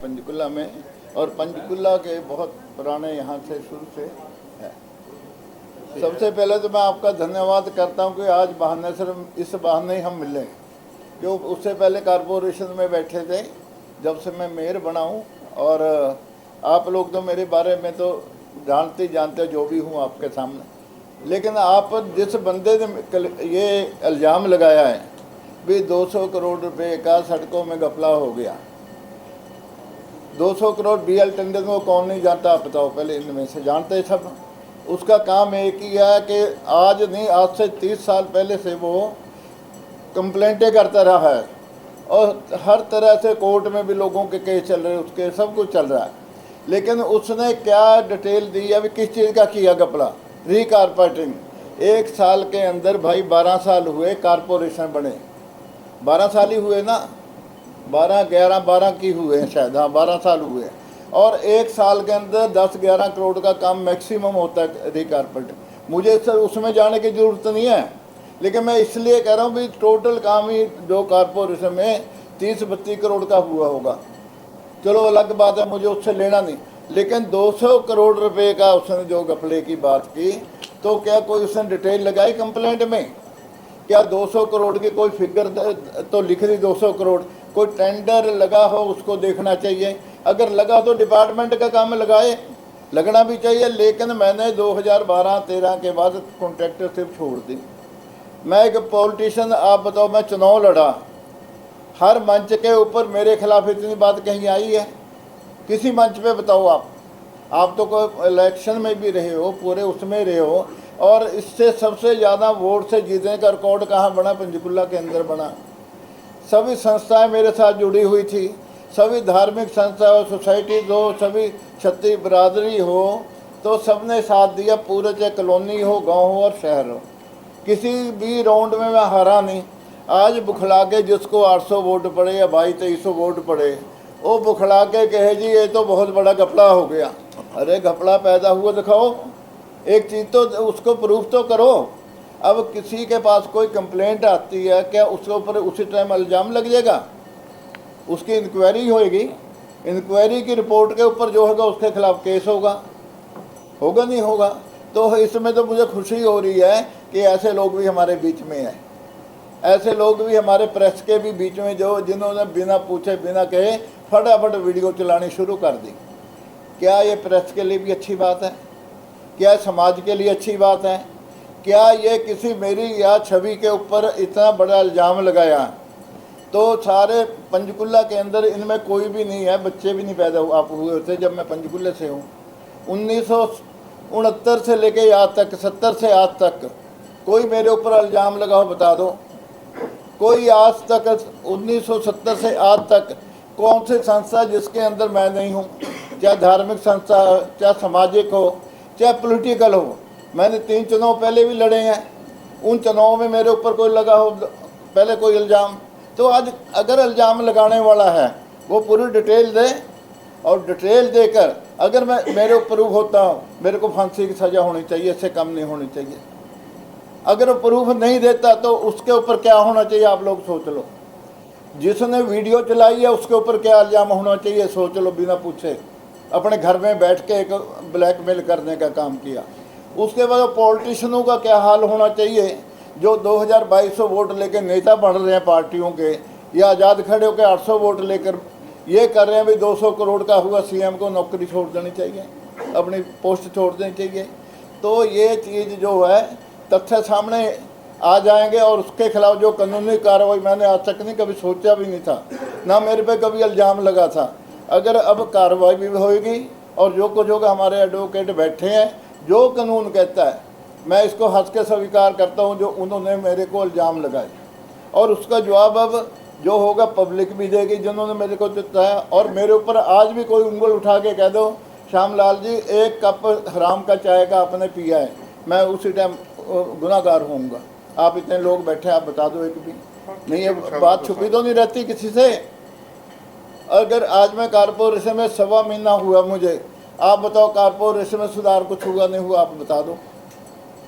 पंचकुला में, और पंचकुला के बहुत पुराने यहाँ से शुरू से है। सबसे पहले तो मैं आपका धन्यवाद करता हूँ कि आज बहाने से इस बहाने ही हम मिले, जो उससे पहले कॉरपोरेशन में बैठे थे जब से मैं मेयर बना हूँ। और आप लोग तो मेरे बारे में तो जानते जो भी हूँ आपके सामने, लेकिन आप जिस बंदे ने ये इल्ज़ाम लगाया है भी 200 करोड़ रुपए का सड़कों में घपला हो गया, 200 करोड़ BL टंडन को कौन नहीं जानता आप बताओ? पहले इनमें से जानते सब। उसका काम एक ही है कि आज नहीं, आज से 30 साल पहले से वो कंप्लेंटें करता रहा है और हर तरह से कोर्ट में भी लोगों के केस चल रहे हैं, उसके सब कुछ चल रहा है। लेकिन उसने क्या डिटेल दी है, अभी किस चीज़ का किया घपला? रीकारपेटिंग। 1 साल के अंदर भाई 12 साल हुए कारपोरेशन बने, 12 साल ही हुए ना, 12 की हुए हैं शायद, हाँ 12 साल हुए। और 1 साल के अंदर 10-11 करोड़ का काम मैक्सिमम होता है रीकारपेटिंग। मुझे सर उसमें जाने की ज़रूरत नहीं है, लेकिन मैं इसलिए कह रहा हूँ भी टोटल काम ही जो कारपोरेशन में 30-32 करोड़ का हुआ होगा, चलो अलग बात है, मुझे उससे लेना नहीं। लेकिन 200 करोड़ रुपए का उसने जो घपले की बात की, तो क्या कोई उसने डिटेल लगाई कंप्लेंट में? क्या 200 करोड़ की कोई फिगर तो लिख दी 200 करोड़? कोई टेंडर लगा हो उसको देखना चाहिए, अगर लगा तो डिपार्टमेंट का काम लगाए, लगना भी चाहिए। लेकिन मैंने 2012-13 के बाद कॉन्ट्रैक्टरशिप छोड़ दी। मैं एक पॉलिटिशियन, आप बताओ, मैं चुनाव लड़ा, हर मंच के ऊपर मेरे खिलाफ इतनी बात कहीं आई है? किसी मंच पे बताओ आप तो कोई इलेक्शन में भी रहे हो, पूरे उसमें रहे हो, और इससे सबसे ज़्यादा वोट से जीतने का रिकॉर्ड कहाँ बना? पंचकुला के अंदर बना। सभी संस्थाएं मेरे साथ जुड़ी हुई थी, सभी धार्मिक संस्था हो, सोसाइटी हो, सभी क्षत्रिय बिरादरी हो, तो सबने साथ दिया, पूरे चाहे कॉलोनी हो, गांव हो और शहर हो। किसी भी राउंड में मैं हारा नहीं। आज बुखला के जिसको 800 वोट पड़े या 2200 वोट पड़े, वो बुखला के कहे जी ये तो बहुत बड़ा घपला हो गया। अरे घपला पैदा हुआ दिखाओ, एक चीज़ तो उसको प्रूफ तो करो। अब किसी के पास कोई कंप्लेंट आती है, क्या उसके ऊपर उसी टाइम इल्ज़ाम लग जाएगा? उसकी इंक्वायरी होएगी, इंक्वायरी की रिपोर्ट के ऊपर जो होगा उसके खिलाफ केस होगा नहीं होगा? तो इसमें तो मुझे खुशी हो रही है कि ऐसे लोग भी हमारे बीच में हैं, ऐसे लोग भी हमारे प्रेस के भी बीच में जो जिन्होंने बिना पूछे बिना कहे फटाफट वीडियो चलानी शुरू कर दी। क्या ये प्रेस के लिए भी अच्छी बात है? क्या समाज के लिए अच्छी बात है? क्या ये किसी मेरी या छवि के ऊपर इतना बड़ा इल्ज़ाम लगाया? तो सारे पंचकुला के अंदर इनमें कोई भी नहीं है, बच्चे भी नहीं पैदा हुए थे जब मैं पंचकुले से हूँ। 1969 से लेके आज तक, 70 से आज तक कोई मेरे ऊपर इल्ज़ाम लगाओ बता दो। कोई आज तक 1970 से आज तक कौन सी संस्था जिसके अंदर मैं नहीं हूँ, चाहे धार्मिक संस्था हो, चाहे सामाजिक हो, चाहे पॉलिटिकल हो। मैंने 3 चुनाव पहले भी लड़े हैं, उन चुनाव में मेरे ऊपर कोई लगा हो पहले कोई इल्ज़ाम? तो आज अगर इल्ज़ाम लगाने वाला है वो पूरी डिटेल दे, और डिटेल देकर अगर मेरे ऊपर प्रूफ होता हूँ, मेरे को फांसी की सज़ा होनी चाहिए, इससे कम नहीं होनी चाहिए। अगर प्रूफ नहीं देता तो उसके ऊपर क्या होना चाहिए आप लोग सोच लो। जिसने वीडियो चलाई है उसके ऊपर क्या इल्ज़ाम होना चाहिए सोच लो, बिना पूछे अपने घर में बैठ के एक ब्लैकमेल करने का काम किया। उसके बाद पॉलिटिशियनों का क्या हाल होना चाहिए जो 2200 वोट लेकर नेता बन रहे हैं पार्टियों के, या आज़ाद खड़े होकर 800 वोट लेकर ये कर रहे हैं भी 200 करोड़ का हुआ, CM को नौकरी छोड़ देनी चाहिए, अपनी पोस्ट छोड़ देनी चाहिए। तो ये चीज़ जो है तथ्य सामने आ जाएंगे, और उसके खिलाफ जो कानूनी कार्रवाई मैंने आज तक नहीं कभी सोचा भी नहीं था, ना मेरे पे कभी इल्ज़ाम लगा था। अगर अब कार्रवाई भी होगी और जो कुछ होगा, हमारे एडवोकेट बैठे हैं, जो कानून कहता है मैं इसको हंस के स्वीकार करता हूं जो उन्होंने मेरे को इल्ज़ाम लगाए, और उसका जवाब अब जो होगा पब्लिक भी देगी जिन्होंने मेरे को बताया। और मेरे ऊपर आज भी कोई उंगल उठा के कह दो श्यामलाल जी 1 कप हराम का चाय का आपने पिया है, मैं उसी टाइम गुनाहगार होऊंगा। आप इतने लोग बैठे, आप बता दो एक भी नहीं, ये बात छुपी तो नहीं रहती किसी से। अगर आज मैं कारपोरेशन में 1.25 महीना हुआ मुझे, आप बताओ कारपोरेशन में सुधार कुछ हुआ नहीं हुआ? आप बता दो।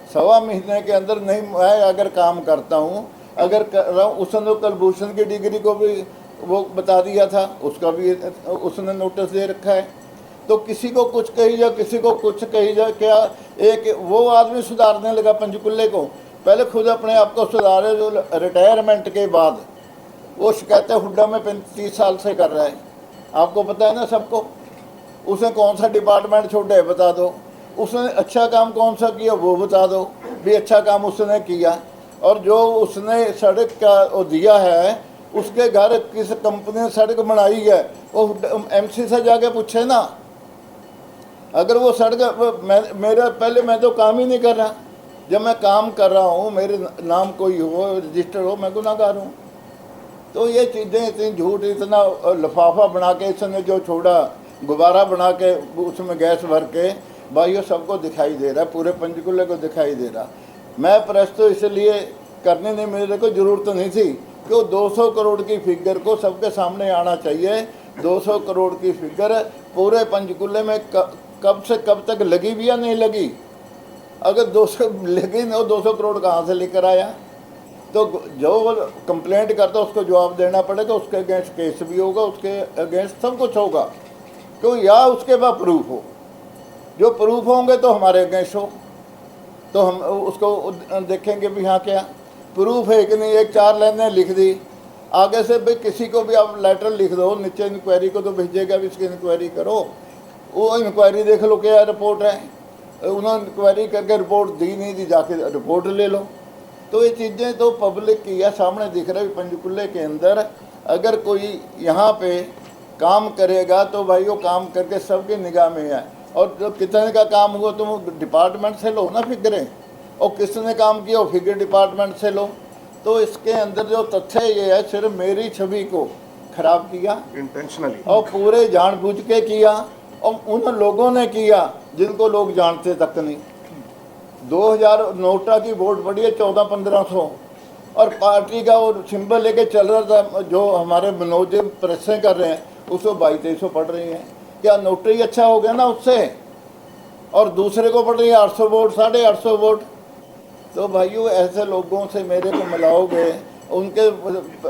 1.25 महीने के अंदर नहीं, मैं अगर काम करता हूँ, अगर कर रहा हूँ, उसने कुलभूषण की डिग्री को भी वो बता दिया था, उसका भी उसने नोटिस दे रखा है। तो किसी को कुछ कही जा, किसी को कुछ कही जा, क्या एक वो आदमी सुधारने लगा पंचकुले को, पहले खुद अपने आप को सुधारे। जो रिटायरमेंट के बाद वो शिकायतें हुड्डा में 35 साल से कर रहा है, आपको पता है ना सबको। उसने कौन सा डिपार्टमेंट छोड़ा है बता दो, उसने अच्छा काम कौन सा किया वो बता दो भी अच्छा काम उसने किया। और जो उसने सड़क का वो दिया है, उसके घर किस कंपनी ने सड़क बनाई है, वो एमसी से जाके पूछे ना। अगर वो सड़क मेरा पहले मैं तो काम ही नहीं कर रहा, जब मैं काम कर रहा हूँ मेरे नाम कोई हो, रजिस्टर हो, मैं गुनाहगार हूँ। तो ये चीज़ें इतनी झूठ, इतना लिफाफा बना के इसने जो छोड़ा, गुब्बारा बना के उसमें गैस भर के, भाई ये सबको दिखाई दे रहा है, पूरे पंचकुले को दिखाई दे रहा। मैं प्रेस तो इसलिए करने नहीं, मेरे को ज़रूरत नहीं थी कि वो 200 करोड़ की फिगर को सबके सामने आना चाहिए। 200 करोड़ की फिगर पूरे पंचकुले में कब से कब तक लगी भी या नहीं लगी। अगर 200 लगी नहीं, 200 करोड़ कहाँ से लेकर आया। तो जो कंप्लेंट करता है उसको जवाब देना पड़ेगा, उसके अगेंस्ट केस भी होगा, उसके अगेंस्ट सब कुछ होगा। तो या उसके पास प्रूफ हो, जो प्रूफ होंगे तो हमारे अगेंस्ट हो, तो हम उसको देखेंगे भी हाँ क्या प्रूफ है कि नहीं। एक 4 लाइनें लिख दी, आगे से भाई किसी को भी आप लेटर लिख दो, नीचे इंक्वायरी को तो भेजेगा भी, इसकी इंक्वायरी करो। वो इंक्वायरी देख लो क्या रिपोर्ट है, उन्होंने इंक्वायरी करके रिपोर्ट दी नहीं दी, जाके रिपोर्ट ले लो। तो ये चीज़ें तो पब्लिक की है, सामने दिख रहा है। पंचकुले के अंदर अगर कोई यहाँ पे काम करेगा तो भाई वो काम करके सबके निगाह में है। और जो कितने का काम हुआ तुम डिपार्टमेंट से लो ना फिगरें, और किसने काम किया वो फिगर डिपार्टमेंट से लो। तो इसके अंदर जो तथ्य ये है, सिर्फ मेरी छवि को खराब किया इंटेंशनली, और पूरे जानबूझ के किया, और उन लोगों ने किया जिनको लोग जानते तक नहीं। 2000 नोटा की वोट पड़ी है 1400-1500, और पार्टी का वो सिंबल लेके चल रहा था। जो हमारे मनोज प्रेसें कर रहे हैं उसको 2200 पड़ रही हैं। क्या नोटरी अच्छा हो गया ना उससे, और दूसरे को पड़ रही है 800 वोट, 850 वोट। तो भाइयों ऐसे लोगों से मेरे को मिलाओगे,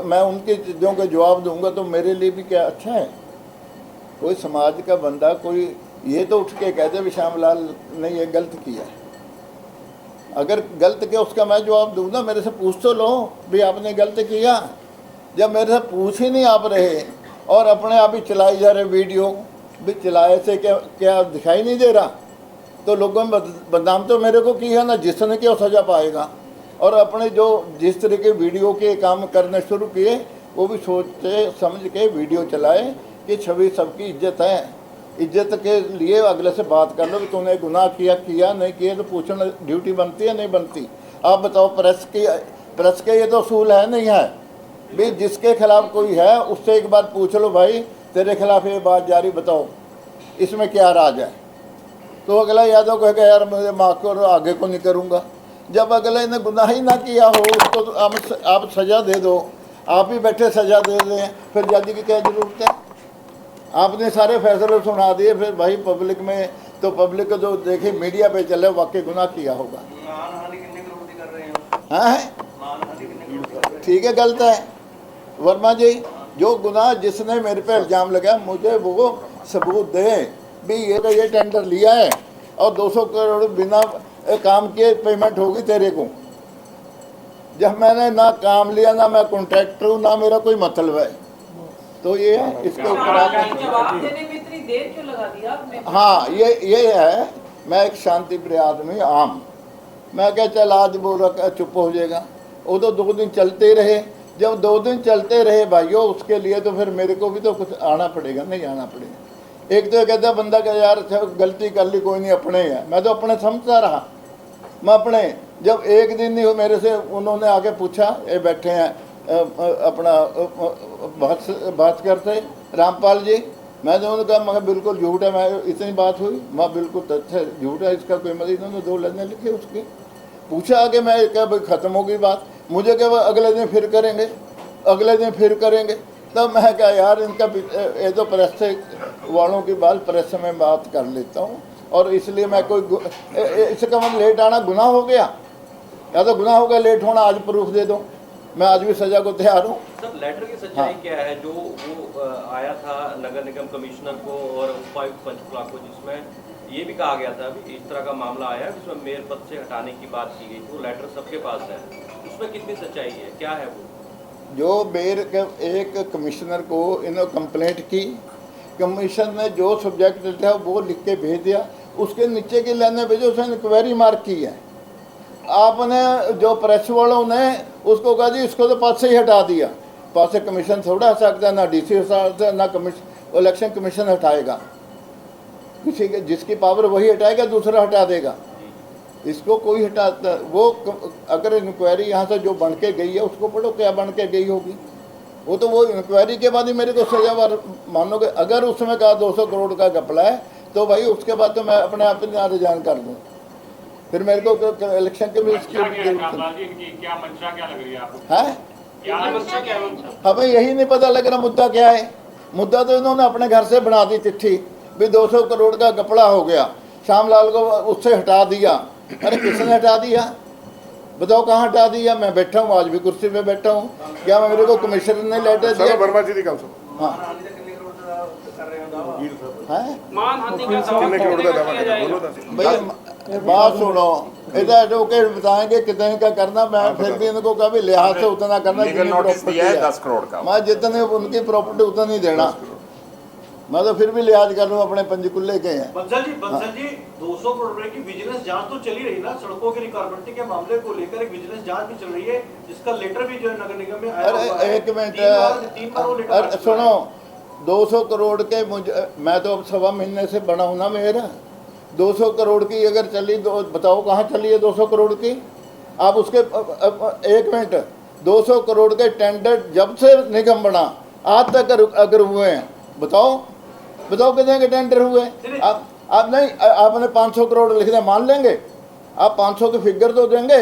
मैं उनकी चीज़ों के जवाब दूंगा तो मेरे लिए भी क्या अच्छा है। कोई समाज का बंदा कोई ये तो उठ के कह दे भी श्यामलाल ने ये गलत किया, अगर गलत किया उसका मैं जवाब दूंगा। मेरे से पूछ तो लो भी आपने गलत किया। जब मेरे से पूछ ही नहीं आप रहे और अपने आप ही चलाई जा रहे वीडियो, भी चलाए से क्या दिखाई नहीं दे रहा। तो लोगों ने बदनाम तो मेरे को किया ना, जिसने किया सजा पाएगा। और अपने जो जिस तरह के वीडियो के काम करने शुरू किए, वो भी सोचते समझ के वीडियो चलाए कि छवि सबकी इज्जत है। इज्जत के लिए अगले से बात कर लो कि तूने गुनाह किया नहीं किया, तो पूछना ड्यूटी बनती है नहीं बनती। आप बताओ, प्रेस के ये तो असूल है नहीं है भी, जिसके खिलाफ कोई है उससे एक बार पूछ लो भाई तेरे खिलाफ ये बात जारी, बताओ इसमें क्या राज है। तो अगला यादव कहेगा यार मुझे माफ़ करो, आगे को नहीं करूँगा। जब अगले ने गुनाह ही ना किया हो उसको तो आप सज़ा दे दो, आप ही बैठे सज़ा दे दें, फिर जज की क्या ज़रूरत है। आपने सारे फैसले सुना दिए, फिर भाई पब्लिक में तो पब्लिक को जो देखे मीडिया पे चले वाकई गुनाह किया होगा। हाँ ठीक है, गलत है वर्मा जी। जो गुनाह जिसने मेरे पे इल्ज़ाम लगाया मुझे वो सबूत दे भी ये टेंडर लिया है और 200 करोड़ बिना काम किए पेमेंट होगी तेरे को। जब मैंने ना काम लिया, ना मैं कॉन्ट्रैक्टर हूँ, ना मेरा कोई मतलब है, तो ये है इसके ऊपर जवाब देने में इतनी देर क्यों लगा दिया आपने? हाँ ये है। मैं एक शांति प्रिय आदमी आम, मैं क्या चल आज बोल रहा चुप हो जाएगा। वो तो 2 दिन चलते रहे, जब 2 दिन चलते रहे भाइयों उसके लिए तो फिर मेरे को भी तो कुछ आना पड़ेगा, नहीं आना पड़ेगा। एक तो कहता बंदा का यार गलती कर ली कोई नहीं, अपने है, मैं तो अपने समझता रहा, मैं अपने। जब एक दिन नहीं मेरे से उन्होंने आके पूछा, ये बैठे हैं अपना भास्कर थे रामपाल जी, मैंने उन्होंने कहा मैं बिल्कुल झूठ है, मैं इतनी बात हुई, मैं बिल्कुल तथ्य झूठ है, इसका कोई मतलब। इन्होंने 2 लाइनें लिखे उसके, पूछा आगे, मैं क्या भाई ख़त्म हो गई बात। मुझे क्या अगले दिन फिर करेंगे, अगले दिन फिर करेंगे। तब मैं क्या यार इनका ये तो प्रेस वालों की बात प्रेस में बात कर लेता हूँ, और इसलिए मैं कोई इसका मतलब लेट आना गुनाह हो गया, या तो गुनाह हो गया लेट होना, आज प्रूफ दे दो। मैं आज भी सजा को तैयार हूँ। सर लेटर की सच्चाई क्या है जो वो आया था नगर निगम कमिश्नर को और उपायुक्त पंचकुला को, जिसमें ये भी कहा गया था अभी इस तरह का मामला आया जिसमें मेयर पद से हटाने की बात की गई, वो लेटर सबके पास है, उसमें कितनी सच्चाई है, क्या है वो? जो मेयर के एक कमिश्नर को इन्होंने कंप्लेंट की, कमीशन ने जो सब्जेक्ट था वो लिख के भेज दिया, उसके नीचे की लाइनें भेजो, उसने इंक्वायरी मार्क की है। आपने जो प्रेस वालों ने उसको कहा जी इसको तो पद से ही हटा दिया। पद से कमीशन थोड़ा हटा सकता है, ना डीसी हटा सकता है, ना कमीशन इलेक्शन कमीशन हटाएगा। किसी के जिसकी पावर वही हटाएगा, दूसरा हटा देगा। इसको कोई हटाता वो अगर इंक्वायरी यहाँ से जो बन के गई है उसको पढ़ो क्या बन के गई होगी। वो तो वो इंक्वायरी के बाद ही मेरे को सजावार मानोगे। अगर उसमें कहा 200 करोड़ का घपला है तो भाई उसके बाद तो मैं अपने आप ही रिजाइन कर दूँ, फिर मेरे को इलेक्शन के भी इसकी क्या मंशा क्या लग रही है आपको? है क्या मंशा क्या है? हमें यही नहीं पता लग रहा मुद्दा क्या है। मुद्दा तो इन्होंने अपने घर से बना दी चिट्ठी भी 200 करोड़ का घपला हो गया, श्यामलाल को उससे हटा दिया। अरे किसने हटा दिया बताओ, कहाँ हटा दिया? मैं बैठा हूँ, आज भी कुर्सी पे बैठा हूँ। क्या मेरे को कमिश्नर ने लेटर दिया? वर्मा जी दी गल सुनो। हाँ है मानहानि का दावा कितने करोड़ का दावा किया करना जाएगा? बोलो तो। भाई बात सुनो, इधर एडवोकेट बताएंगे कितने का करना। मैं फिर भी इनको कभी लिहाज से उतना करना लीगल नोटिस दिया है 10 करोड़ का। मैं जितने उनकी प्रॉपर्टी उतना नहीं देना। मैं तो फिर भी लिहाज कर लूँ, अपने पंचकुल्ले के हैं। बंसल जी 200 करोड़ रुपए की विजिलेंस जांच तो चली रही ना, सड़कों की रिकॉर्डिंग के मामले को लेकर एक विजिलेंस जांच भी चल रही है, जिसका लेटर भी जो है नगर निगम में आया हुआ है। अरे एक मिनट, तीन बार वो लेटर आ अरे चुका है। सुनो, 200 करोड़ के मुझे, मैं तो अब 1.25 महीने से बना हूँ ना मेरा। 200 करोड़ की अगर चली तो बताओ कहाँ चली है 200 करोड़ की? आप उसके एक मिनट, 200 करोड़ के टेंडर जब से निगम बना आज तक अगर हुए हैं बताओ कितने के टेंडर हुए? आप नहीं, आपने 500 करोड़ लिख दिया, मान लेंगे? आप 500 के फिगर तो देंगे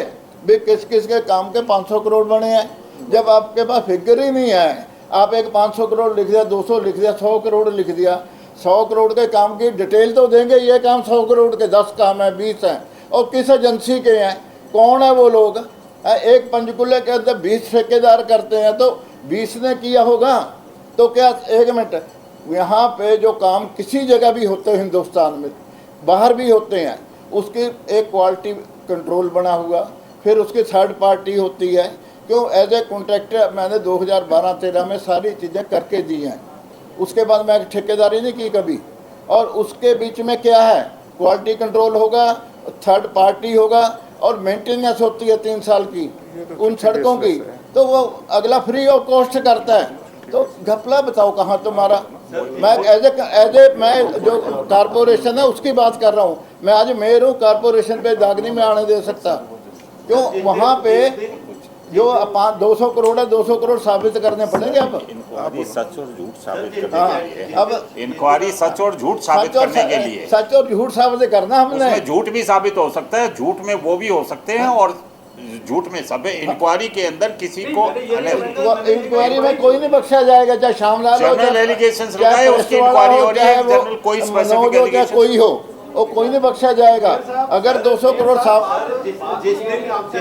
भी किस किस के काम के 500 करोड़ बने हैं। जब आपके पास फिगर ही नहीं है, आप एक 500 करोड़ लिख दिया, 200 लिख दिया, 100 करोड़ लिख दिया। 100 करोड़ के काम की डिटेल तो देंगे, ये काम 100 करोड़ के 10 काम है, 20 हैं, और किस एजेंसी के हैं, कौन है वो लोग? एक पंचकुले के अंदर 20 ठेकेदार करते हैं तो 20 ने किया होगा तो क्या? एक मिनट, यहाँ पे जो काम किसी जगह भी होते हैं हिंदुस्तान में, बाहर भी होते हैं, उसकी एक क्वालिटी कंट्रोल बना हुआ, फिर उसकी थर्ड पार्टी होती है। क्यों? एज ए कॉन्ट्रैक्टर मैंने 2012-13 में सारी चीज़ें करके दी हैं। उसके बाद मैं ठेकेदारी नहीं की कभी। और उसके बीच में क्या है, क्वालिटी कंट्रोल होगा, थर्ड पार्टी होगा, और मेंटेनेंस होती है 3 साल की उन सड़कों की, तो वो अगला फ्री ऑफ कॉस्ट करता है। तो घपला बताओ कहाँ तुम्हारा? मैं एज ए मैं जो कारपोरेशन है उसकी बात कर रहा हूँ। मैं आज मेयर हूँ, कारपोरेशन पे दाग नहीं मैं आने दे सकता। क्यों? वहाँ पे जो 200 करोड़ है, 200 करोड़ साबित करने पड़ेंगे। अब इंक्वायरी सच और झूठ साबित करने के लिए, अब इंक्वायरी सच और झूठ साबित करने के लिए, सच और झूठ साबित करना हमने। उसमें झूठ भी साबित हो सकता है, झूठ में वो भी हो सकते हैं, और झूठ में सब। इंक्वायरी के अंदर किसी को इंक्वायरी में कोई नहीं बख्शा जाएगा, चाहे श्यामलाल हो, जनरल एलिगेशंस लगाए, उसकी इंक्वायरी हो रही है, जनरल कोई स्पेसिफिक एलिगेशन कोई हो, वो कोई नहीं बख्शा जाएगा। अगर 200 करोड़ आपसे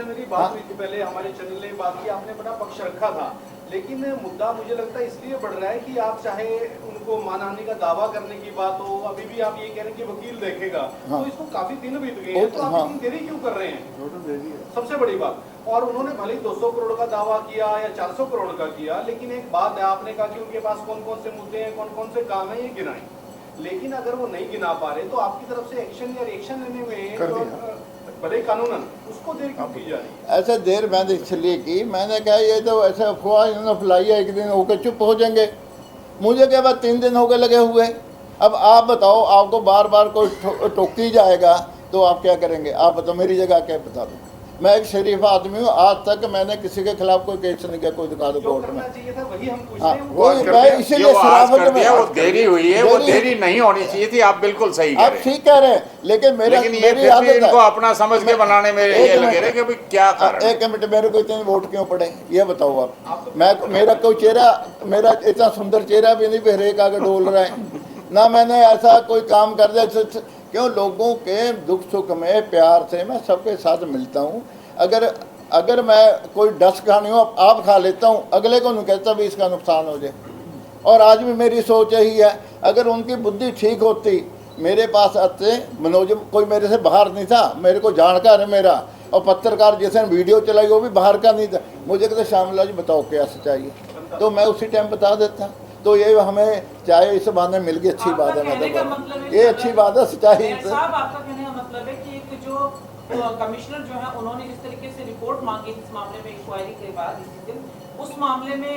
मेरी बात हुई थी पहले, हमारे चैनल ने बात की, आपने बड़ा पक्ष रखा था, लेकिन मुद्दा मुझे लगता है इसलिए बढ़ रहा है कि आप चाहे उनको मानहानि का दावा करने की बात हो, अभी भी आप ये कह रहे हैं कि वकील देखेगा। हाँ। तो इसको काफी दिन बीत गए हैं, तो आप इतनी देरी क्यों कर रहे हैं? सबसे बड़ी बात। और उन्होंने भले ही 200 करोड़ का दावा किया या 400 करोड़ का किया, लेकिन एक बात है, आपने कहा कि उनके पास कौन कौन से मुद्दे हैं, कौन कौन से काम है, ये गिनाए। लेकिन अगर वो नहीं गिना पा रहे तो आपकी तरफ से एक्शन या रिएक्शन लेने में तो भले कानूनन उसको देर क्यों की जा रही है? ऐसे देर मैंने इसलिए की, मैंने कहा ये तो ऐसे अफवाह इन्होंने फैलाई है, एक दिन होकर चुप हो जाएंगे। मुझे क्या बात 3 दिन हो गए लगे हुए। अब आप बताओ, आपको बार बार कोई टोकी जाएगा तो आप क्या करेंगे? आप बताओ, मेरी जगह क्या बता दो। मैं एक शरीफ आदमी हूँ, आज तक मैंने किसी के खिलाफ कोई केस नहीं किया, कोई दिखा दो जो कोर्ट में। करना चाहिए था वही हम पूछते हाँ, हैं। वो मैं इसीलिए जो आज कर शराफत दिया वो में देरी हुई है, वो देरी नहीं होनी चाहिए थी। आप बिल्कुल सही कह आप रहे हैं, ठीक कह रहे हैं, लेकिन लेकिन ये मेरी फिर भी आदत इनको है। अपना समझ के बनाने में ये लगे रहे कि भाई क्या कारण है। एक मिनट, मेरे को इतने वोट क्यों पड़े ये बताओ आप? मैं मेरा कोई चेहरा, मेरा इतना सुंदर चेहरा भी नहीं बहरेक आगे डोल रहा है ना, मैंने ऐसा कोई काम कर दिया। क्यों? लोगों के दुख सुख में प्यार से मैं सबके साथ मिलता हूँ। अगर मैं कोई 10 खानी हो आप खा लेता हूँ, अगले को नहीं कहता भी इसका नुकसान हो जाए। और आज भी मेरी सोच यही है, अगर उनकी बुद्धि ठीक होती मेरे पास आते, मनोज कोई मेरे से बाहर नहीं था, मेरे को जानकार है मेरा, और पत्रकार जिसने वीडियो चलाई वो भी बाहर का नहीं था, मुझे कहते शामिला जी बताओ क्या सच्चाई है, तो मैं उसी टाइम बता देता। तो ये हमें चाहे इस बहाने मिल गई, अच्छी बात है, मतलब ये अच्छी बात है, सच्चाई। साहब आपका कहने का मतलब है कि एक जो कमिश्नर जो है उन्होंने इस तरीके से रिपोर्ट मांगी इस मामले में इंक्वायरी के बाद इसी दिन, उस मामले में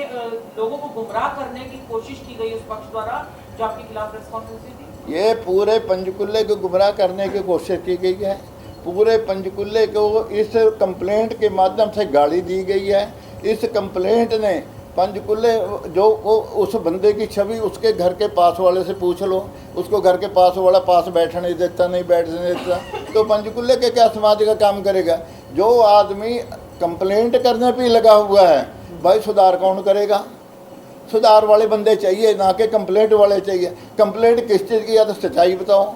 लोगों को गुमराह करने की कोशिश की गई उस पक्ष द्वारा जो आपके खिलाफ प्रेस कॉन्फ्रेंस थी। ये पूरे पंचकुले को गुमराह करने की कोशिश की गई है। पूरे पंचकुले को इस कंप्लेंट के माध्यम से गाली दी गई है। इस कंप्लेंट ने पंचकुले जो वो उस बंदे की छवि उसके घर के पास वाले से पूछ लो, उसको घर के पास वाला पास बैठने देता, नहीं बैठने देता, तो पंचकुले के क्या समाज का काम करेगा। जो आदमी कंप्लेंट करने पे लगा हुआ है, भाई सुधार कौन करेगा। सुधार वाले बंदे चाहिए, ना कि कंप्लेंट वाले चाहिए। कंप्लेंट किस चीज़ की है तो सच्चाई बताओ।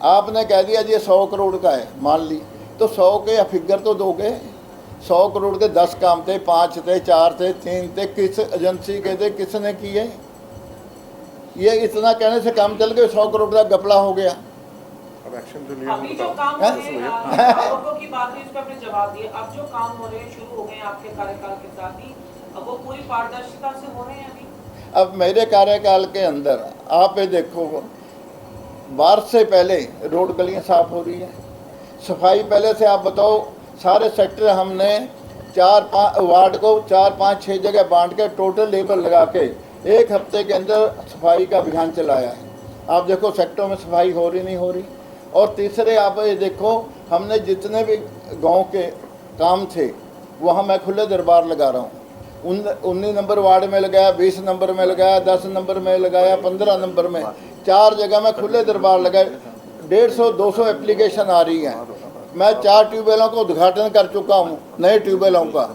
आपने कह दिया जी 100 करोड़ का है, मान ली, तो 100 के या फिगर तो दोगे। 100 करोड़ के 10 काम थे, 5 थे, 4 थे, 3 थे, किस एजेंसी के थे, किसने किए। ये इतना कहने से काम चल गया, 100 करोड़ का गपला हो गया। अभी जो काम हो रहे हैं आरोपों की बात है, इसका आपने जवाब दिया। अब जो काम हो रहे हैं शुरू हो गए आपके कार्यकाल के साथ ही, अब वो पूरी पारदर्शिता से हो रहे हैं अभी। अब मेरे कार्यकाल के अंदर आप ये देखो, बारिश से पहले रोड गलियां साफ हो रही है, सफाई पहले से। आप बताओ, सारे सेक्टर हमने 4-5 वार्ड को 4-5-6 जगह बांट के टोटल लेबर लगा के 1 हफ्ते के अंदर सफाई का अभियान चलाया है। आप देखो सेक्टरों में सफाई हो रही नहीं हो रही। और तीसरे आप ये देखो, हमने जितने भी गांव के काम थे वहाँ मैं खुले दरबार लगा रहा हूँ। 19 नंबर वार्ड में लगाया, 20 नंबर में लगाया, 10 नंबर में लगाया, 15 नंबर में, 4 जगह में खुले दरबार लगाए। 150-200 एप्लीकेशन आ रही हैं। मैं 4 ट्यूबवेलों का उद्घाटन कर चुका हूँ, नए ट्यूबवेलों का।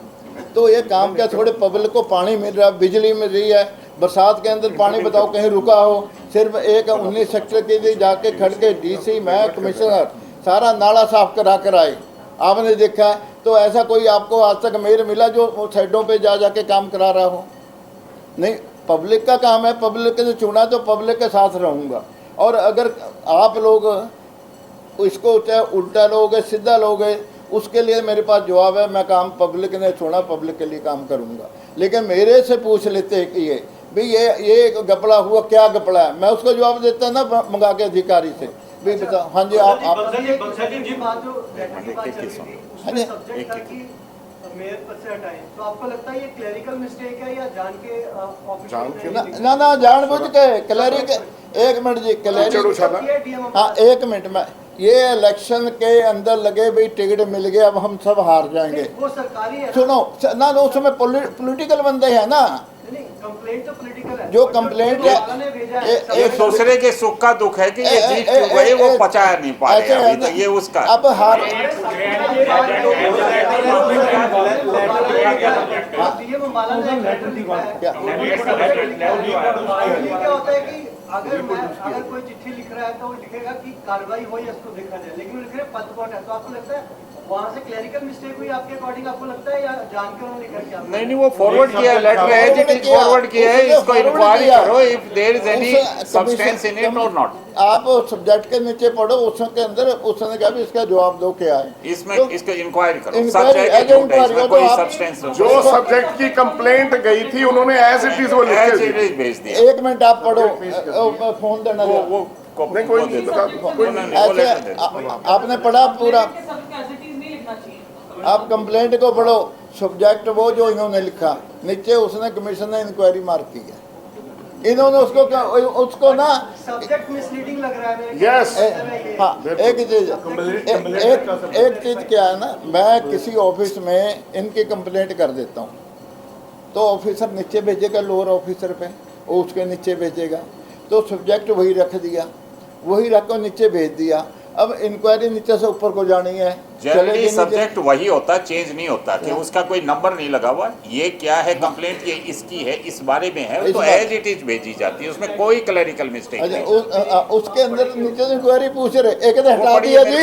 तो ये काम क्या, थोड़े पब्लिक को पानी मिल रहा है, बिजली मिल रही है। बरसात के अंदर पानी बताओ कहीं रुका हो, सिर्फ एक 19 सेक्टर के लिए जाके खड़ के डीसी, मैं, कमिश्नर सारा नाला साफ करा कर आए। आपने देखा है, तो ऐसा कोई आपको आज तक मेयर मिला जो साइडों पे जा जाके काम करा रहा हो? नहीं, पब्लिक का काम है, पब्लिक ने चुना तो पब्लिक के साथ रहूँगा। और अगर आप लोग इसको चाहे उल्टा लोगे सीधा लोगे, उसके लिए मेरे पास जवाब है। मैं काम पब्लिक ने चुना, पब्लिक के लिए काम करूँगा। लेकिन मेरे से पूछ लेते कि ये भाई ये गपड़ा हुआ, क्या गपड़ा है, मैं उसको जवाब देता ना मंगा के अधिकारी से भी बताओ। हाँ जी, आप मेयर पद से हटाएं, तो आपको लगता है ये क्लरिकल मिस्टेक है या जान के ना जानबूझ के क्लरिकल। एक मिनट जी, क्लरिकल, हाँ 1 मिनट में, ये इलेक्शन के अंदर लगे भाई टिकट मिल गए, अब हम सब हार जाएंगे। वो सरकारी है, सुनो ना, उसमें पॉलिटिकल बंदे हैं ना। कंप्लेंट तो पॉलिटिकल है। जो कंप्लेंट है, एक दूसरे के सुख का दुख है कि ये जीत क्यों गए, वो पचा नहीं पा रहे अभी तक, ये उसका। अब हार क्या होता है कि अगर कोई चिट्ठी लिख रहा है तो वो लिखेगा कि कार्रवाई हो या इसको देखा जाए, लेकिन वो लिख रहे पद कौन है। तो आपको लगता है वहाँ से क्लरिकल मिस्टेक हुई आपके अकॉर्डिंग, आपको लगता है, या जान के उन्होंने लिखा क्या? नहीं, वो फॉरवर्ड किया, letter as it is forward किया है। इसको इंक्वायरी करो if there is any substance in it और नॉट। आप सब्जेक्ट के नीचे पढ़ो, उसके अंदर उसने कहा भी इसका जवाब दो क्या है। इसमें इसको इंक्वायरी करो, सब्जेक्ट इसमें कोई सब्सटेंस नहीं। जो सब्जेक्ट की कंप्लेंट गई थी उन्होंने एज इट इज वो लिख एज के इट इज भेज दिया। 1 मिनट आप पढ़ो, फोन देना वो नहीं, कोई नहीं, ऐसे आपने पढ़ा पूरा। आप कंप्लेंट को पढ़ो, सब्जेक्ट वो जो इन्होंने लिखा, नीचे उसने कमीशन ने इंक्वायरी मार्क की है। इन्होंने उसको ना सब्जेक्ट मिसलीडिंग लग रहा है। यस, हाँ, एक चीज क्या है ना, मैं किसी ऑफिस में इनकी कंप्लेंट कर देता हूँ तो ऑफिसर नीचे भेजेगा, लोअर ऑफिसर पे, वो उसके नीचे भेजेगा। तो सब्जेक्ट वही रख दिया, वही रख कर नीचे भेज दिया। अब इंक्वायरी नीचे से ऊपर को जानी है, जनरली सब्जेक्ट वही होता, चेंज नहीं होता कि उसका कोई नंबर नहीं लगा हुआ। ये क्या है कंप्लेंट, ये इसकी है, इस बारे में है, तो एज इट इज भेजी जाती है, उसमें कोई क्लरिकल मिस्टेक नहीं। उसके अंदर नीचे से इंक्वायरी पूछ रहे, एक ने हटा दिया जी,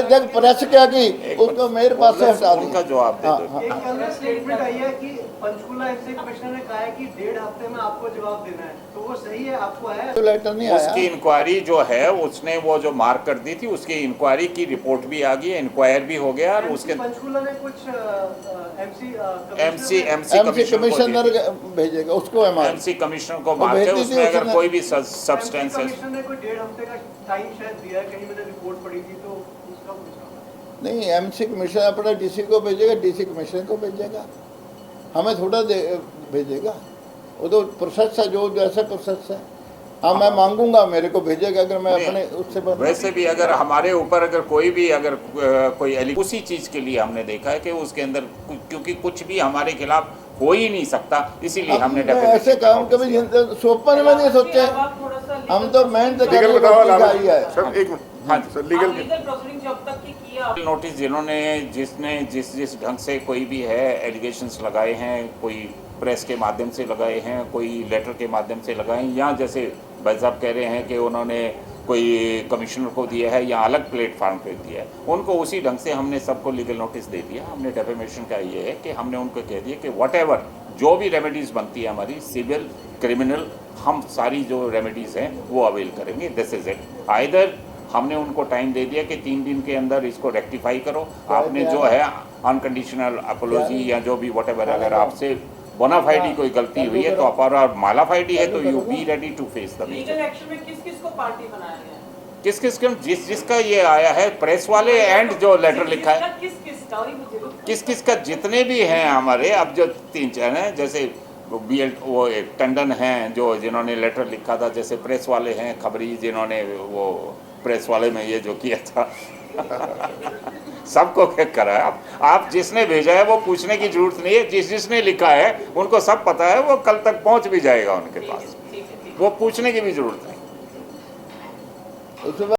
जब प्रेस क्या की उसको मेरे पास से हटा उनका दिया। जवाब दे हाँ, दो। हाँ। एक कल में स्टेटमेंट आई है कि पंचकुला एमसी कमिश्नर ने कहा है कि 1.5 हफ्ते में आपको जवाब देना है, तो वो सही है? आपको आया है? तो लेटर नहीं उसकी आया। इंक्वायरी जो है उसने वो जो मार्क कर दी थी उसकी इंक्वायरी की रिपोर्ट भी आ गई, इंक्वायर भी हो गया और MC उसके पंचकुला ने कुछ एमसी एमसी कमिश्नर भेजेगा उसको है एमसी कमिश्नर को वो मार्क है, भेज दीजिए उसमें अगर उसने। कोई भी सब्सटेंस है। कमिश्नर ने कोई 1.5 हफ्ते का टाइम शायद दिया है, कहीं मैंने रिपोर्ट पढ़ी थी, तो उसका पूछा। नहीं, एमसी कमिश्नर अपना डीसी को भेजेगा, डीसी कमिश्नर को भेजेगा, हमें थोड़ा भेजेगा। वो तो प्रोसेस है, जो जैसे प्रोसेस है। हाँ, मैं मांगूंगा, मेरे को भेजेगा, अगर मैं अपने उससे वैसे भी अगर हमारे ऊपर अगर कोई भी अगर कोई उसी चीज़ के लिए हमने देखा है कि उसके अंदर क्योंकि कुछ भी हमारे खिलाफ हो ही नहीं सकता, इसीलिए हमने ऐसे काम कभी सोपन में नहीं सोचे। अब आप थोड़ा सा हम तो मेहनत लीगल करके बताओ रोटी लाला खाई है। सर, एक मिनट। हाँ सर, लीगल लीगल प्रोसीडिंग जब तक की किया नोटिस जिन्होंने जिस ढंग से कोई भी है एलिगेशंस लगाए हैं, कोई प्रेस के माध्यम से लगाए हैं, कोई लेटर के माध्यम से लगाए हैं, या जैसे भाई साहब कह रहे हैं कि उन्होंने कोई कमिश्नर को दिया है या अलग प्लेटफार्म पे दिया है, उनको उसी ढंग से हमने सबको लीगल नोटिस दे दिया। हमने डेफेमेशन का ये है कि हमने उनको कह दिया कि व्हाटएवर जो भी रेमेडीज़ बनती है हमारी सिविल क्रिमिनल, हम सारी जो रेमेडीज़ हैं वो अवेल करेंगे। This is it. आइदर हमने उनको टाइम दे दिया कि 3 दिन के अंदर इसको रेक्टिफाई करो, आपने जो है अनकंडीशनल अपोलॉजी या जो भी व्हाटएवर, अगर आपसे बोनाफाइडी कोई गलती हुई है तो और मालाफाइडी है तो you be ready to face the legal action में किस किस को पार्टी बनाया गया है? जिसका ये आया है प्रेस वाले एंड जो लेटर लिखा है किस किस का? और ये मुझे तो- किस का जितने भी हैं हमारे, अब जो 3-4 हैं, जैसे वो एक टंडन हैं जो जिन्होंने लेटर लिखा था, जैसे प्रेस वाले हैं खबरी जिन्होंने वो प्रेस वाले में ये जो किया था सबको करा है। आप जिसने भेजा है वो पूछने की जरूरत नहीं है, जिसने लिखा है उनको सब पता है, वो कल तक पहुंच भी जाएगा उनके पास, वो पूछने की भी जरूरत नहीं। उसके बाद